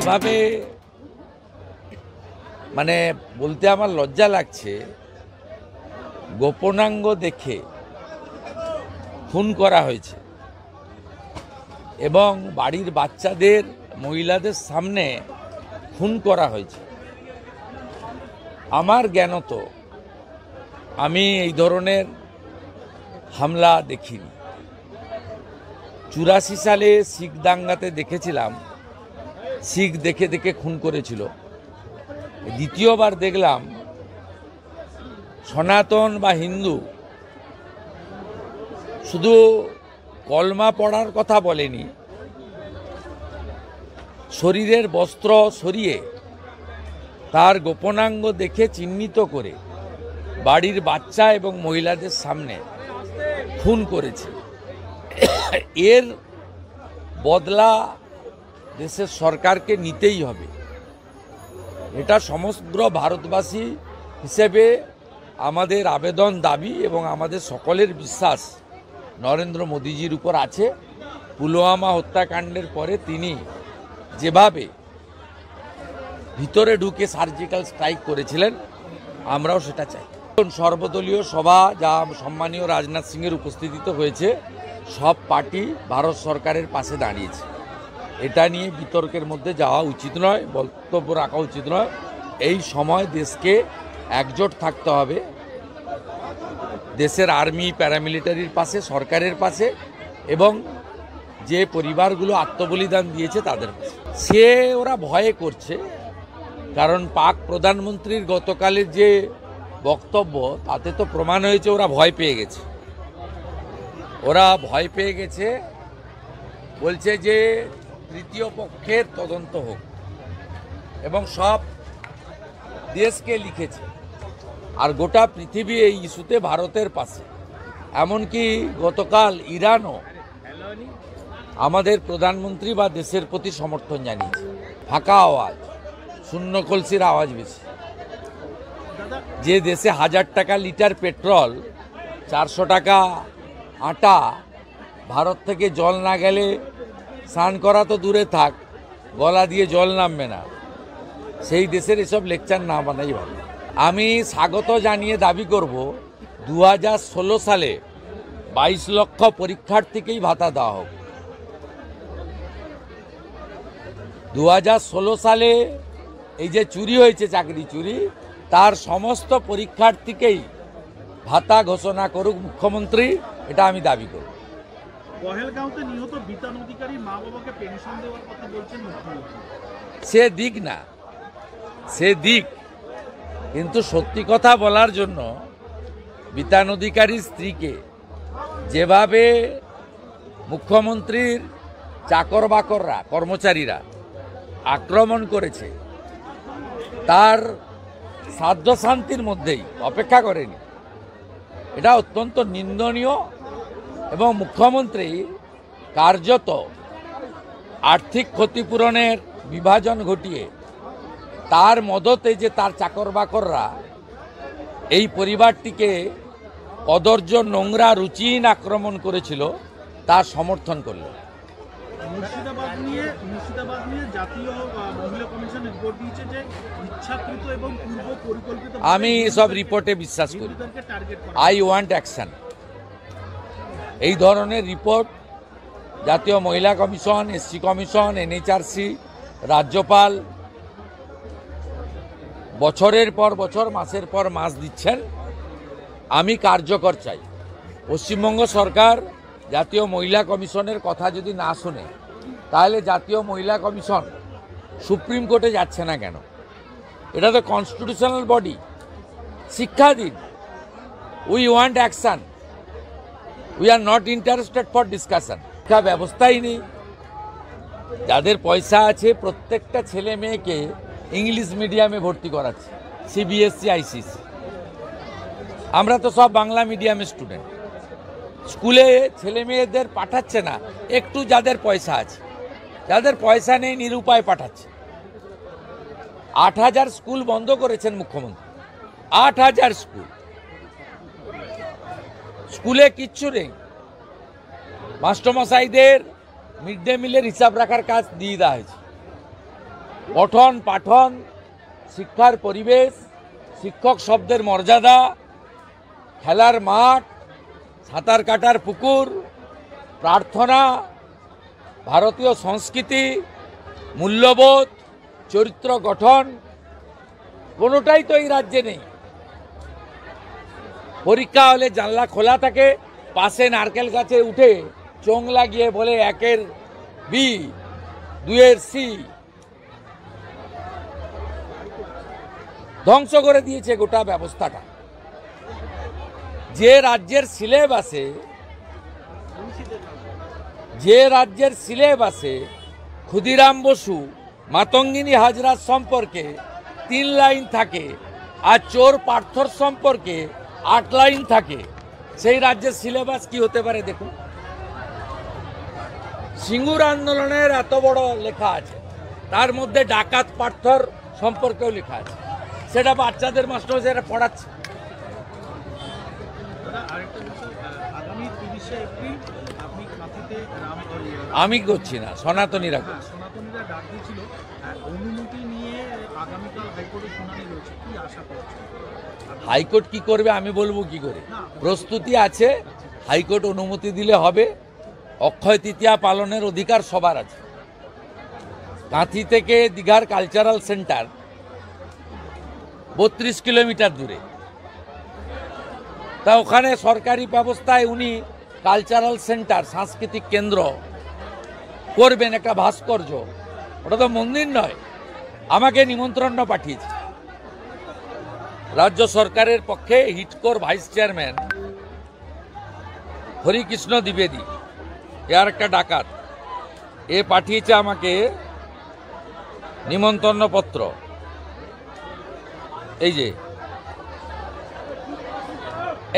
যেভাবে মানে বলতে আমার লজ্জা লাগছে, গোপনাঙ্গ দেখে খুন করা হয়েছে এবং বাড়ির বাচ্চাদের মহিলাদের সামনে খুন করা হয়েছে। আমার জ্ঞানত আমি এই ধরনের হামলা দেখিনি। 84 সালে শিখ দাঙ্গাতে দেখেছিলাম, শিখ দেখে দেখে খুন করেছিল। দ্বিতীয়বার দেখলাম সনাতন বা হিন্দু শুধু কলমা পড়ার কথা বলেনি, শরীরের বস্ত্র সরিয়ে তার গোপনাঙ্গ দেখে চিহ্নিত করে বাড়ির বাচ্চা এবং মহিলাদের সামনে খুন করেছে। এর বদলা দেশের সরকারকে নিতেই হবে। এটা সমগ্র ভারতবাসী হিসেবে আমাদের আবেদন, দাবি এবং আমাদের সকলের বিশ্বাস নরেন্দ্র মোদীজির উপর আছে। পুলওয়ামা হত্যাকাণ্ডের পরে তিনি যেভাবে ভিতরে ঢুকে সার্জিক্যাল স্ট্রাইক করেছিলেন, আমরাও সেটা চাই। সর্বদলীয় সভা যা সম্মানীয় রাজনাথ সিংয়ের উপস্থিতিতে হয়েছে, সব পার্টি ভারত সরকারের পাশে দাঁড়িয়েছে। এটা নিয়ে বিতর্কের মধ্যে যাওয়া উচিত নয়, বক্তব্য রাখা উচিত নয়। এই সময় দেশকে একজোট থাকতে হবে, দেশের আর্মি প্যারামিলিটারির পাশে, সরকারের পাশে এবং যে পরিবারগুলো আত্মবলিদান দিয়েছে তাদের পাশে। সে ওরা ভয়ে করছে, কারণ পাক প্রধানমন্ত্রীর গতকালের যে বক্তব্য তাতে তো প্রমাণ হয়েছে ওরা ভয় পেয়ে গেছে। ওরা ভয় পেয়ে গেছে, বলছে যে তৃতীয় পক্ষের তদন্ত হোক এবং সব দেশকে লিখেছে। আর গোটা পৃথিবী এই ইস্যুতে ভারতের পাশে। এমনকি গতকাল ইরানও আমাদের প্রধানমন্ত্রী বা দেশের প্রতি সমর্থন জানিয়েছে। ফাঁকা আওয়াজ, শূন্য কলসির আওয়াজ বেশি। যে দেশে 1000 টাকা লিটার পেট্রোল, 400 টাকা আটা, ভারত থেকে জল না গেলে স্নান করা তো দূরে থাক, গলা দিয়ে জল নামবে না, সেই দেশের এসব লেকচার না বানাই ভালো। আমি স্বাগত জানিয়ে দাবি করব 2016 সালে 22 লক্ষ পরীক্ষার্থীকেই ভাতা দেওয়া হোক। 2016 সালে এই যে চুরি হয়েছে, চাকরি চুরি, তার সমস্ত পরীক্ষার্থীকেই ভাতা ঘোষণা করুক মুখ্যমন্ত্রী, এটা আমি দাবি করব। পহেলগাঁওতে নিহত বিতান অধিকারী মা বাবাকে পেনশন দেওয়ার কথা বলছেন মুখ্যমন্ত্রী। সে দিক না, সে দিক, কিন্তু সত্যি কথা বলার জন্য বিতান অধিকারীর স্ত্রীকে যেভাবে মুখ্যমন্ত্রীর চাকর বাকররা, কর্মচারীরা আক্রমণ করেছে, তার সাধ্য শান্তির মধ্যেই অপেক্ষা করেনি, এটা অত্যন্ত নিন্দনীয়। এবং মুখ্যমন্ত্রী কার্যত আর্থিক ক্ষতিপূরণের বিভাজন ঘটিয়ে তার মদতে যে তার চাকর বাকররা এই পরিবারটিকে কদর্য, নোংরা, রুচিহীন আক্রমণ করেছিল, তার সমর্থন করল। মুর্শিদাবাদ নিয়ে জাতীয় মহিলা কমিশন রিপোর্ট দিয়েছে যে ইচ্ছাকৃত এবং পূর্ব পরিকল্পিত। আমি সব রিপোর্টে বিশ্বাস করি। I want action. এই ধরনের রিপোর্ট জাতীয় মহিলা কমিশন, এসসি কমিশন, এনএইচআরসি, রাজ্যপাল বছরের পর বছর, মাসের পর মাস দিচ্ছেন। আমি কার্যকর চাই। পশ্চিমবঙ্গ সরকার জাতীয় মহিলা কমিশনের কথা যদি না শুনে, তাহলে জাতীয় মহিলা কমিশন সুপ্রিম কোর্টে যাচ্ছে না কেন? এটা তো কনস্টিটিউশনাল বডি। শিক্ষা দিন। We want action, we are not interested for discussion. শিক্ষা ব্যবস্থাই নেই। যাদের পয়সা আছে প্রত্যেকটা ছেলে মেয়েকে ইংলিশ মিডিয়ামে ভর্তি করাচ্ছে, সিবিএসসি, আইসিএসসি। আমরা তো সব বাংলা মিডিয়ামের স্টুডেন্ট। স্কুলে ছেলে মেয়েদের পাঠাচ্ছে না, একটু যাদের পয়সা আছে। যাদের পয়সা নেই নিরুপায় পাঠাচ্ছে। 8000 স্কুল বন্ধ করেছেন মুখ্যমন্ত্রী। 8000 স্কুল, স্কুলে কিচ্ছু নেই। মাস্টারমশাইদের মিড ডে মিলের হিসাব রাখার কাজ দিয়ে দেওয়া হয়েছে। পঠন পাঠন, শিক্ষার পরিবেশ, শিক্ষক শব্দের মর্যাদা, খেলার মাঠ, সাঁতার কাটার পুকুর, প্রার্থনা, ভারতীয় সংস্কৃতি, মূল্যবোধ, চরিত্র গঠন কোনোটাই তো এই রাজ্যে নেই। পরীক্ষা হলে জানলা খোলা থাকে, পাশে নারকেল গাছে উঠে চোং লাগিয়ে বলে 1-এর বি 2-এর সি। ধ্বংস করে দিয়েছে গোটা ব্যবস্থাটা। যে রাজ্যের সিলেবাসে ক্ষুদিরাম বসু মাতঙ্গিনী হাজরার সম্পর্কে 3 লাইন থাকে আর চোর পার্থর সম্পর্কে 8 লাইন থাকে, সেই রাজ্যের সিলেবাস কি হতে পারে দেখুন। সিঙ্গুর আন্দোলনের এত বড় লেখা আছে, তার মধ্যে ডাকাত পার্থর সম্পর্কেও লেখা আছে, সেটা বাচ্চাদের মাস্টারমশাইরা পড়াচ্ছে। আমি করছি না, সনাতনীরা করছে। হাইকোর্ট কি করবে আমি বলবো কি করে? প্রস্তুতি আছে, হাইকোর্ট অনুমতি দিলে হবে। অক্ষয় তৃতীয়া পালনের অধিকার সবার আছে। কাঁথি থেকে দীঘার কালচারাল সেন্টার 32 কিলোমিটার দূরে, তা ওখানে সরকারি ব্যবস্থায় উনি কালচারাল সেন্টার, সাংস্কৃতিক কেন্দ্র করবেন, একটা ভাস্কর্য। ওটা তো মন্দির নয়। আমাকে নিমন্ত্রণ পাঠিয়েছে রাজ্য সরকারের পক্ষে হিটকোর ভাইস চেয়ারম্যান হরিকৃষ্ণ দ্বিবেদী, এর একটা ডাকাত, এ পাঠিয়েছে আমাকে নিমন্ত্রণ পত্র। এই যে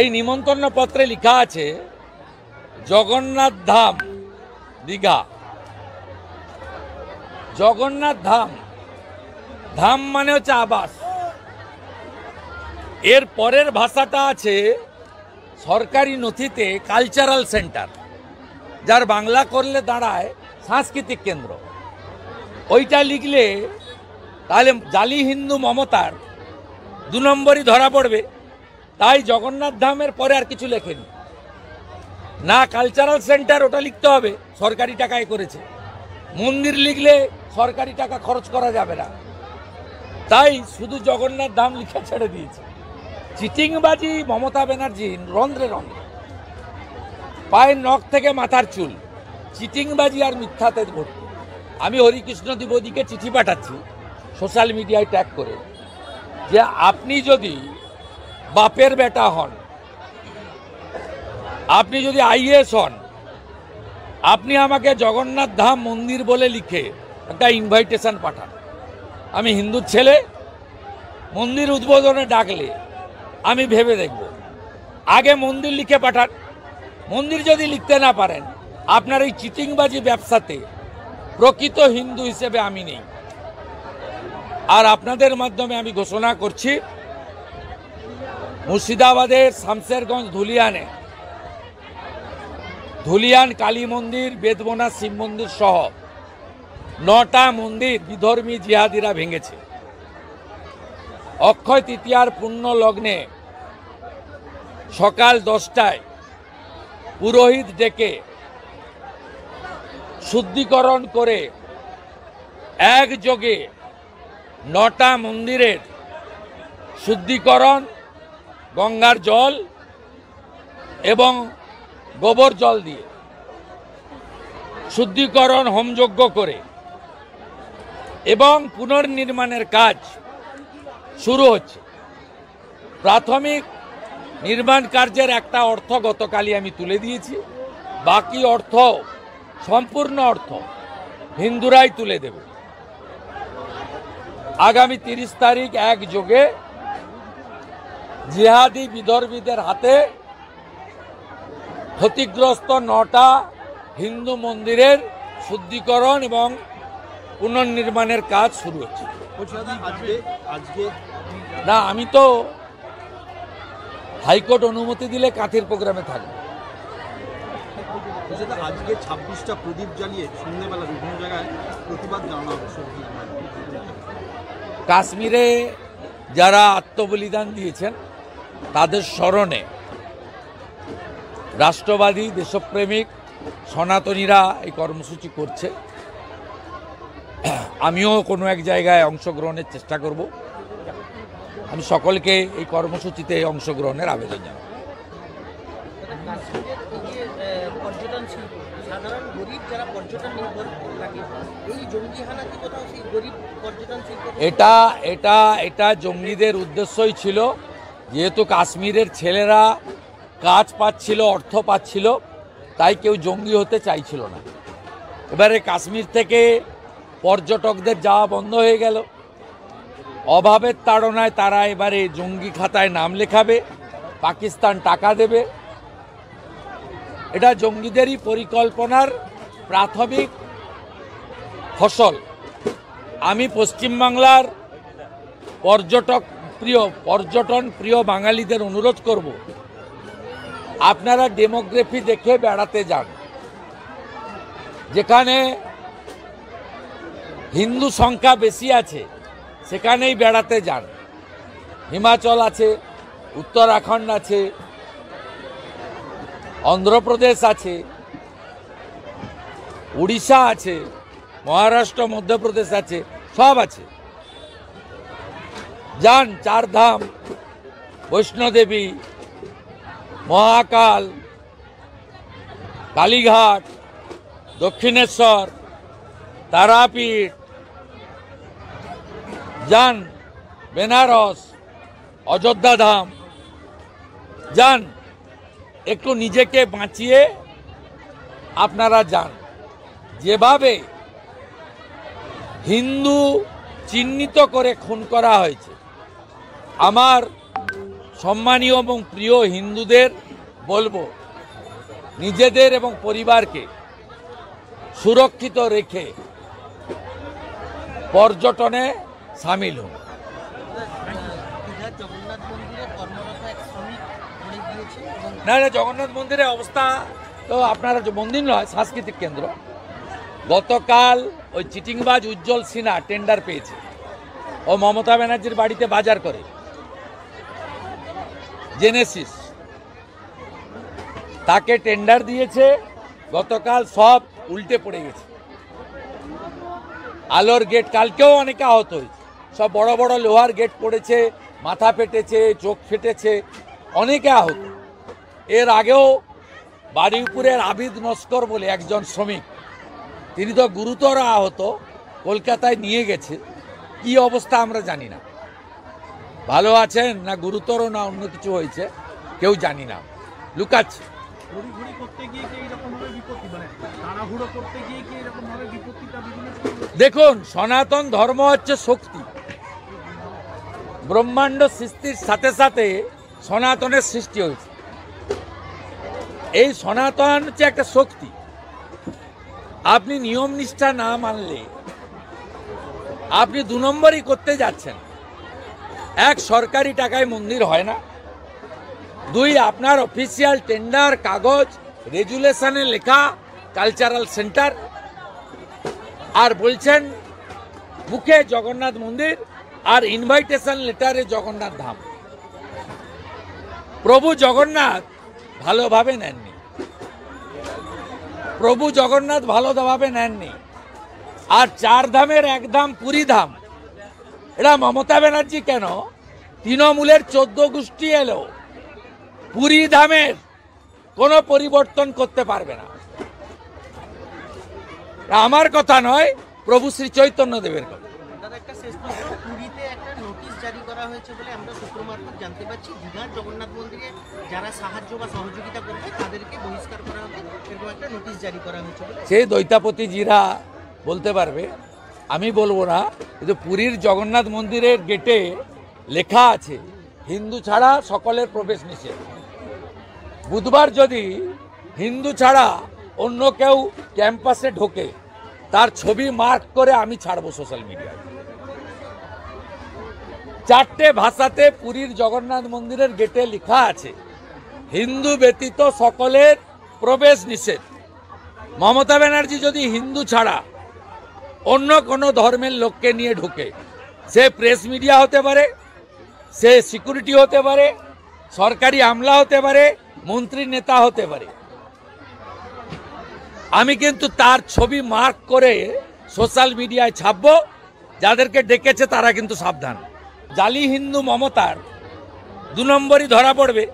এই নিমন্ত্রণ পত্রে লেখা আছে জগন্নাথ ধাম দীঘা। জগন্নাথ ধাম, ধাম মানে হচ্ছে আবাস। এর পরের ভাষাটা আছে সরকারি নথিতে কালচারাল সেন্টার, যার বাংলা করলে দাঁড়ায় সাংস্কৃতিক কেন্দ্র। ওইটা লিখলে তাহলে জালি হিন্দু মমতার 2 নম্বরই ধরা পড়বে। তাই জগন্নাথ ধামের পরে আর কিছু লেখেনি, না কালচারাল সেন্টার, ওটা লিখতে হবে, সরকারি টাকায় করেছে। মন্দির লিখলে সরকারি টাকা খরচ করা যাবে না, তাই শুধু জগন্নাথ ধাম লিখে ছেড়ে দিয়েছে। চিটিংবাজি মমতা ব্যানার্জি রন্ধ্রে রন্ধ্রে, পায়ের নখ থেকে মাথার চুল, চিটিংবাজি আর মিথ্যাতে ভর্তি। আমি হরিকৃষ্ণ দ্বিবেদীকে চিঠি পাঠাচ্ছি সোশ্যাল মিডিয়ায় ট্যাগ করে, যে আপনি যদি বাপের বেটা হন, আপনি যদি আইএস হন, আপনি আমাকে জগন্নাথ ধাম মন্দির বলে লিখে একটা ইনভাইটেশন পাঠান। আমি হিন্দুর ছেলে, মন্দির উদ্বোধনে ডাকলে আমি ভেবে দেখব। আগে মন্দির লিখে পাঠান। মন্দির যদি লিখতে না পারেন, আপনার এই চিটিংবাজি ব্যবসাতে প্রকৃত হিন্দু হিসেবে আমি নেই। আর আপনাদের মাধ্যমে আমি ঘোষণা করছি, মুর্শিদাবাদের শামশেরগঞ্জ ধুলিয়ান কালী মন্দির, বেদবনা শিব মন্দির সহ 9টা মন্দির বিধর্মী জিহাদিরা ভেঙেছে। অক্ষয় তৃতীয়ার পুণ্য লগ্নে সকাল 10টায় পুরোহিত ডেকে শুদ্ধিকরণ করে একযোগে 9টা মন্দিরের শুদ্ধিকরণ, গঙ্গার জল এবং গোবর জল দিয়ে শুদ্ধিকরণ হোমযজ্ঞ করে এবং পুনর্নির্মাণের কাজ শুরু হচ্ছে। প্রাথমিক নির্মাণ কার্যের একটা অর্থ গতকালই আমি তুলে দিয়েছি, বাকি অর্থ, সম্পূর্ণ অর্থ হিন্দুরাই তুলে দেবে। আগামী 30 তারিখ একযোগে জিহাদি বিধর্মীদের হাতে ক্ষতিগ্রস্ত 9টা হিন্দু মন্দিরের শুদ্ধিকরণ এবং পুনর্নির্মাণের কাজ শুরু হচ্ছে। না, আমি তো হাইকোর্ট অনুমতি দিলে কাঁথির প্রোগ্রামে থাকবে। আজকে 26টা প্রদীপ জ্বালিয়ে সন্ধ্যেবেলা বিভিন্ন জায়গায় প্রতিবাদ জানানো। কাশ্মীরে যারা আত্মবলিদান দিয়েছেন তাদের স্মরণে রাষ্ট্রবাদী দেশপ্রেমিক সনাতনীরা এই কর্মসূচি করছে। আমিও কোনো এক জায়গায় অংশগ্রহণের চেষ্টা করব। আমি সকলকে এই কর্মসূচিতে অংশগ্রহণের আবেদন জানাব। পর্যটন শিল্প সাধারণ গরিব যারা পর্যটন নির্ভর থাকে, এই জঙ্গি হানা কি কোথাও সেই গরিব পর্যটন শিল্প? এটা জঙ্গিদের উদ্দেশ্যই ছিল, যেহেতু কাশ্মীরের ছেলেরা কাজ পাচ্ছিল, অর্থ পাচ্ছিল, তাই কেউ জঙ্গি হতে চাইছিল না। এবারে কাশ্মীর থেকে পর্যটকদের যাওয়া বন্ধ হয়ে গেল, অভাবের তাড়নায় তারা এবারে জঙ্গি খাতায় নাম লেখাবে, পাকিস্তান টাকা দেবে। এটা জঙ্গিদেরই পরিকল্পনার প্রাথমিক ফসল। আমি পশ্চিমবাংলার পর্যটন প্রিয় বাঙালিদের অনুরোধ করব, আপনারা ডেমোগ্রাফি দেখে বেড়াতে যান। যেখানে হিন্দু সংখ্যা বেশি আছে সেখানেই বেড়াতে যান। হিমাচল আছে, উত্তরাখণ্ড আছে, অন্ধ্রপ্রদেশ আছে, উড়িষ্যা আছে, মহারাষ্ট্র মধ্যপ্রদেশ আছে, সব আছে। যান, চারধাম, বৈষ্ণোদেবী, মহাকাল, কালীঘাট, দক্ষিণেশ্বর, তারাপীঠ, যান বেনারস, অযোধ্যা ধাম, যান, একটু নিজেকে বাঁচিয়ে আপনারা যান। যেভাবে হিন্দু চিহ্নিত করে খুন করা হয়েছে, আমার সম্মানীয় এবং প্রিয় হিন্দুদের বলবো, নিজেদের এবং পরিবারকে সুরক্ষিত রেখে পর্যটনে সামিল হন। জগন্নাথ মন্দিরে কর্মরত এক শ্রমিক মরে গিয়েছে এবং না, জগন্নাথ মন্দিরের অবস্থা তো আপনারা মন্দির নয়, সাংস্কৃতিক কেন্দ্র। গতকাল ওই চিটিংবাজ উজ্জ্বল সিনহা টেন্ডার পেয়েছে। ও মমতা ব্যানার্জির বাড়িতে বাজার করে, জেনেসিস তাকে টেন্ডার দিয়েছে। গতকাল সব উল্টে পড়ে গেছে। আলোর গেট, কালকেও অনেকে আহত হয়েছে। সব বড় বড় লোহার গেট পড়েছে, মাথা ফেটেছে, চোখ ফেটেছে, অনেকে আহত। এর আগেও বারুইপুরের আবিদ নস্কর বলে একজন শ্রমিক, তিনি তো গুরুতর আহত, কলকাতায় নিয়ে গেছে। কি অবস্থা আমরা জানি না, ভালো আছেন না গুরুতর না অন্য কিছু হয়েছে কেউ জানি না, লুকাচ্ছে। ঘুরি করতে গিয়ে কি এরকম ভাবে বিপত্তি, মানে তাড়াহুড়ো করতে গিয়ে কি এরকম ভাবে বিপত্তিটা বিভিন্ন? দেখুন, সনাতন ধর্ম হচ্ছে শক্তি। ব্রহ্মাণ্ড সৃষ্টির সাথে সাথে সনাতনের সৃষ্টি হয়েছে। এই সনাতন হচ্ছে একটা শক্তি। আপনি নিয়ম নিষ্ঠা না মানলে আপনি 2 নম্বরই করতে যাচ্ছেন। এক, সরকারি টাকায় মন্দির হয় না। 2, আপনার অফিসিয়াল টেন্ডার কাগজ রেজুলেশনে লেখা কালচারাল সেন্টার, আর বলছেন মুখে জগন্নাথ মন্দির আর ইনভাইটেশন লেটারে জগন্নাথ ধাম। প্রভু জগন্নাথ ভালোভাবে নেননি, প্রভু জগন্নাথ ভালোভাবে নেননি। আর 4 ধামের 1 ধাম পুরী ধাম, এটা মমতা ব্যানার্জি কেন, তৃণমূলের 14 গোষ্ঠী এলো, পুরী ধামের কোনো পরিবর্তন করতে পারবে না। আমার কথা নয়, প্রভু শ্রী চৈতন্য দেবের কথা। দাদা, একটা শেষ প্রশ্ন, পুরীতে একটা নোটিশ জারি করা হয়েছে বলে আমরা সূত্র মারফত জানতে পারছি। দীঘার জগন্নাথ মন্দিরে যারা সাহায্য বা সহযোগিতা করবে তাদেরকে বহিষ্কার করা হবে, এরকম একটা নোটিশ জারি করা হয়েছে বলে। সেই দৈতাপতিজিরা বলতে পারবে, আমি বলবো না। কিন্তু পুরীর জগন্নাথ মন্দিরের গেটে লেখা আছে হিন্দু ছাড়া সকলের প্রবেশ নিষেধ। বুধবার যদি হিন্দু ছাড়া অন্য কেউ ক্যাম্পাসে ঢোকে, তার ছবি মার্ক করে আমি ছাড়বো সোশ্যাল মিডিয়ায়। 4টে ভাষাতে পুরীর জগন্নাথ মন্দিরের গেটে লেখা আছে হিন্দু ব্যতীত সকলের প্রবেশ নিষেধ। মমতা ব্যানার্জি যদি হিন্দু ছাড়া অন্য কোনো ধর্মের লোককে নিয়ে ঢোকে, সে প্রেস মিডিয়া হতে পারে, সে সিকিউরিটি হতে পারে, সরকারি আমলা হতে পারে, মন্ত্রী নেতা হতে পারে, আমি কিন্তু তার ছবি মার্ক করে সোশ্যাল মিডিয়ায় ছাপবো। যাদেরকে ডেকেছে তারা কিন্তু সাবধান। জালি হিন্দু মমতার 2 নম্বরই ধরা পড়বে